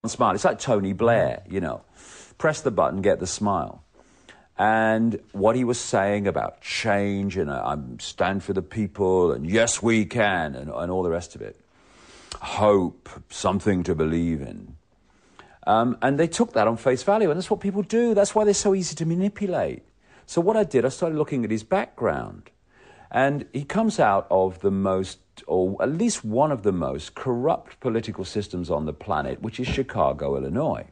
smile. It's like Tony Blair, you know. Press the button, get the smile. And what he was saying about change and I stand for the people and yes, we can and all the rest of it. Hope, something to believe in. And they took that on face value, and that's what people do. That's why they're so easy to manipulate. So what I did, I started looking at his background. And he comes out of the most, or at least one of the most corrupt political systems on the planet, which is Chicago, Illinois.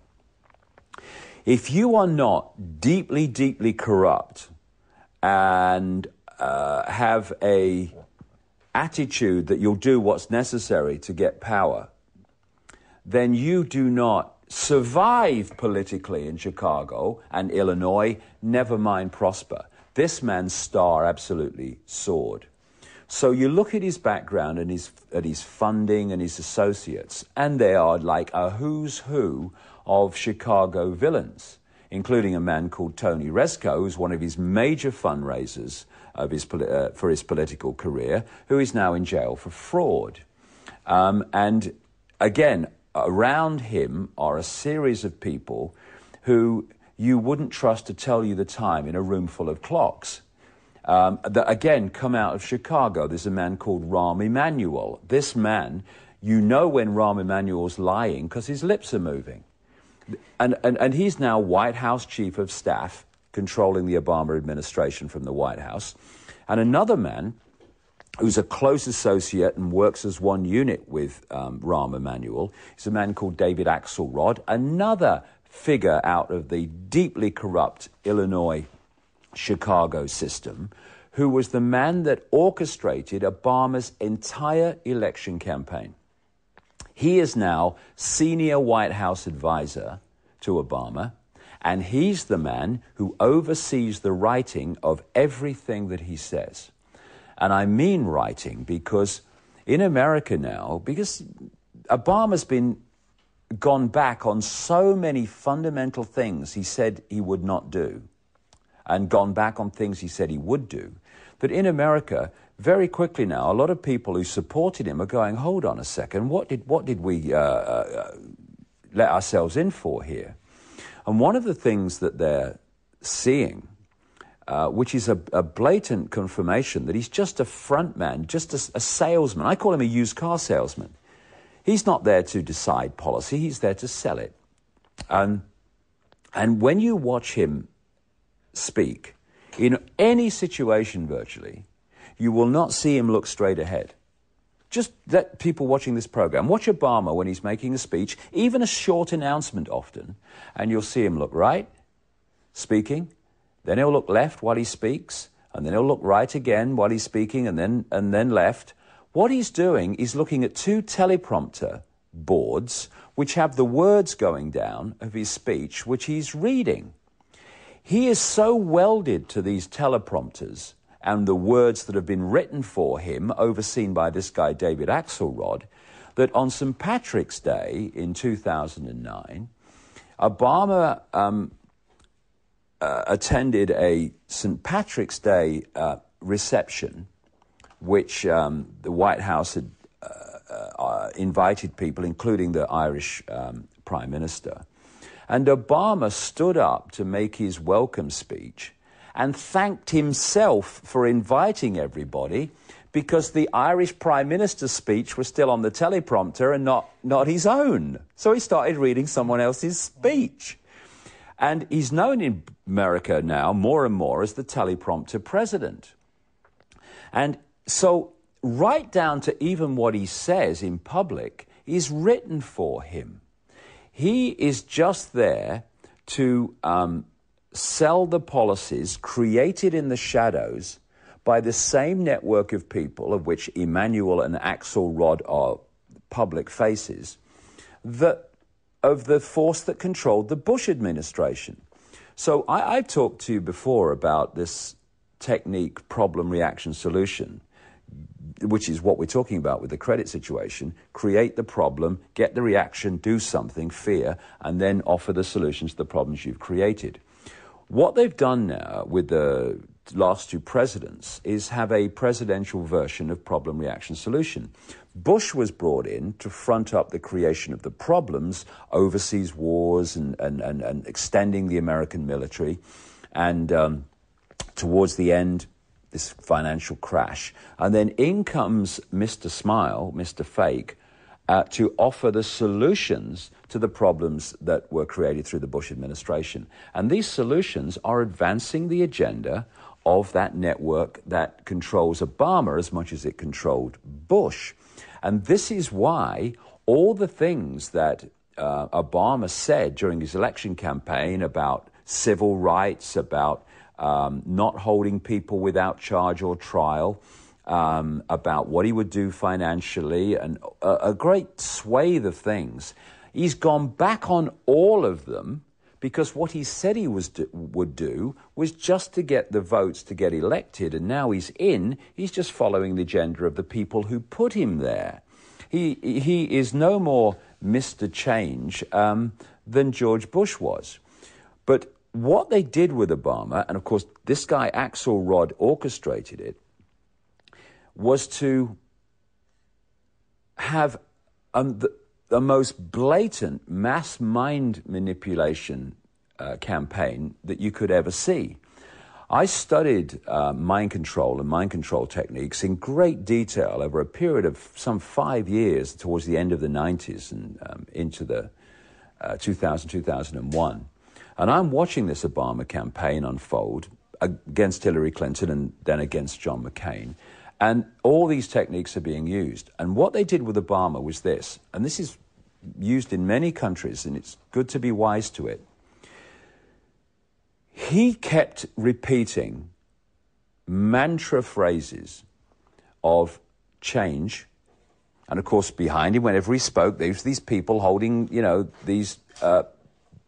If you are not deeply, deeply corrupt and have a attitude that you'll do what's necessary to get power, then you do not survive politically in Chicago and Illinois, never mind prosper. This man's star absolutely soared. So you look at his background and at his funding and his associates, and they are like a who's who of Chicago villains, including a man called Tony Rezko, who's one of his major fundraisers of for his political career, who is now in jail for fraud. And again, around him are a series of people who you wouldn't trust to tell you the time in a room full of clocks. That again come out of Chicago. There's a man called Rahm Emanuel. This man, you know when Rahm Emanuel's lying because his lips are moving. And he's now White House Chief of Staff, controlling the Obama administration from the White House. And another man who's a close associate and works as one unit with Rahm Emanuel is a man called David Axelrod, another figure out of the deeply corrupt Illinois Chicago system, who was the man that orchestrated Obama's entire election campaign. He is now senior White House advisor to Obama, and he's the man who oversees the writing of everything that he says. And I mean writing because in America now, because Obama's gone back on so many fundamental things he said he would not do, and gone back on things he said he would do, that in America, very quickly now, a lot of people who supported him are going, hold on a second, what did we let ourselves in for here? And one of the things that they're seeing, which is a blatant confirmation that he's just a front man, just a salesman. I call him a used car salesman. He's not there to decide policy, he's there to sell it. And when you watch him speak, in any situation virtually, you will not see him look straight ahead. Just let people watching this program watch Obama when he's making a speech, even a short announcement often, and you'll see him look right, speaking, then he'll look left while he speaks, and then he'll look right again while he's speaking, and then left. What he's doing is looking at two teleprompter boards which have the words going down of his speech, which he's reading. He is so welded to these teleprompters and the words that have been written for him, overseen by this guy, David Axelrod, that on St. Patrick's Day in 2009, Obama attended a St. Patrick's Day reception, which the White House had invited people, including the Irish Prime Minister. And Obama stood up to make his welcome speech and thanked himself for inviting everybody because the Irish Prime Minister's speech was still on the teleprompter and not his own. So he started reading someone else's speech. And he's known in America now more and more as the teleprompter president. And so right down to even what he says in public is written for him. He is just there to sell the policies created in the shadows by the same network of people, of which Emanuel and Axelrod are public faces, of the force that controlled the Bush administration. So I've talked to you before about this technique, problem, reaction, solution, which is what we're talking about with the credit situation. Create the problem, get the reaction, do something, fear, and then offer the solutions to the problems you've created. What they've done now with the last two presidents is have a presidential version of problem, reaction, solution. Bush was brought in to front up the creation of the problems, overseas wars and extending the American military, and towards the end, this financial crash. And then in comes Mr. Smile, Mr. Fake, to offer the solutions to the problems that were created through the Bush administration. And these solutions are advancing the agenda of that network that controls Obama as much as it controlled Bush. And this is why all the things that Obama said during his election campaign about civil rights, about not holding people without charge or trial, about what he would do financially, and a great swathe of things. He's gone back on all of them because what he said he would do was just to get the votes to get elected, and now he's just following the agenda of the people who put him there. He is no more Mr. Change than George Bush was. But what they did with Obama, and of course this guy Axelrod orchestrated it, was to have the most blatant mass mind manipulation campaign that you could ever see. I studied mind control and mind control techniques in great detail over a period of some 5 years towards the end of the 90s and into the 2001. And I'm watching this Obama campaign unfold against Hillary Clinton and then against John McCain. And all these techniques are being used. And what they did with Obama was this, and this is used in many countries, and it's good to be wise to it. He kept repeating mantra phrases of change. And of course, behind him, whenever he spoke, there was these people holding, these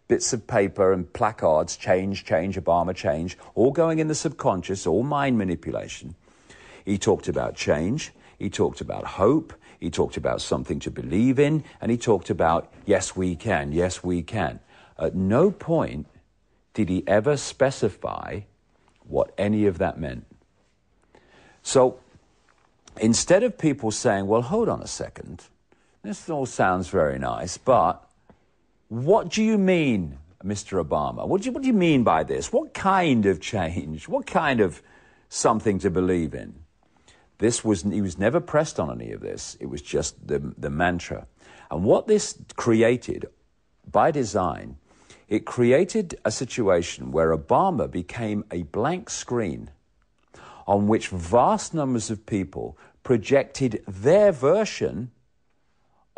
bits of paper and placards, change, Obama, change, all going in the subconscious, all mind manipulation. He talked about change, he talked about hope, he talked about something to believe in, and he talked about, yes, we can, yes, we can. At no point did he ever specify what any of that meant. So instead of people saying, well, hold on a second, this all sounds very nice, but what do you mean, Mr. Obama? What do you mean by this? What kind of change? What kind of something to believe in? He was never pressed on any of this. It was just the mantra. And what this created, by design, it created a situation where Obama became a blank screen on which vast numbers of people projected their version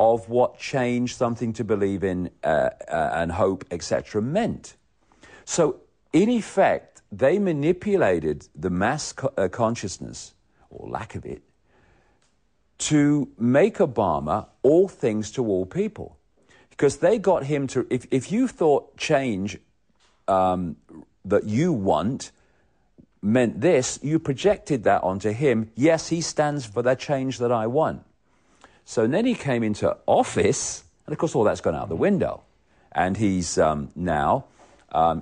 of what change, something to believe in, and hope, etc. meant. So, in effect, they manipulated the mass consciousness, or lack of it, to make Obama all things to all people. Because they got him to, if you thought change that you want meant this, you projected that onto him. Yes, he stands for the change that I want. So then he came into office, and of course all that's gone out the window. And he's now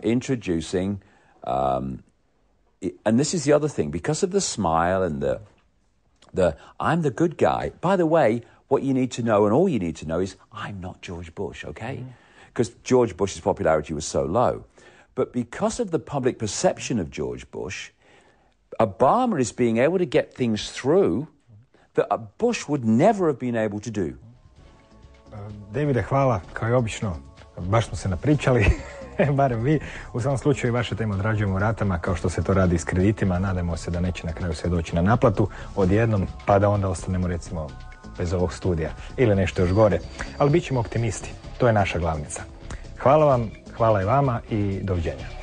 introducing, and this is the other thing, because of the smile and the I'm the good guy. By the way, what you need to know, and all you need to know, is I'm not George Bush, okay? Because George Bush's popularity was so low. But because of the public perception of George Bush, Obama is being able to get things through that Bush would never have been able to do. Davide, hvala, kao i obično, baš smo se napričali, barem vi. U svom slučaju vaše teme odrađujemo ratama kao što se to radi s kreditima. Nadamo se da neće na kraju sve doći na naplatu odjednom, pa da onda ostanemo recimo bez ovog studija ili nešto još gore. Ali bit ćemo optimisti, to je naša glavnica. Hvala vam, hvala i vama i doviđenja.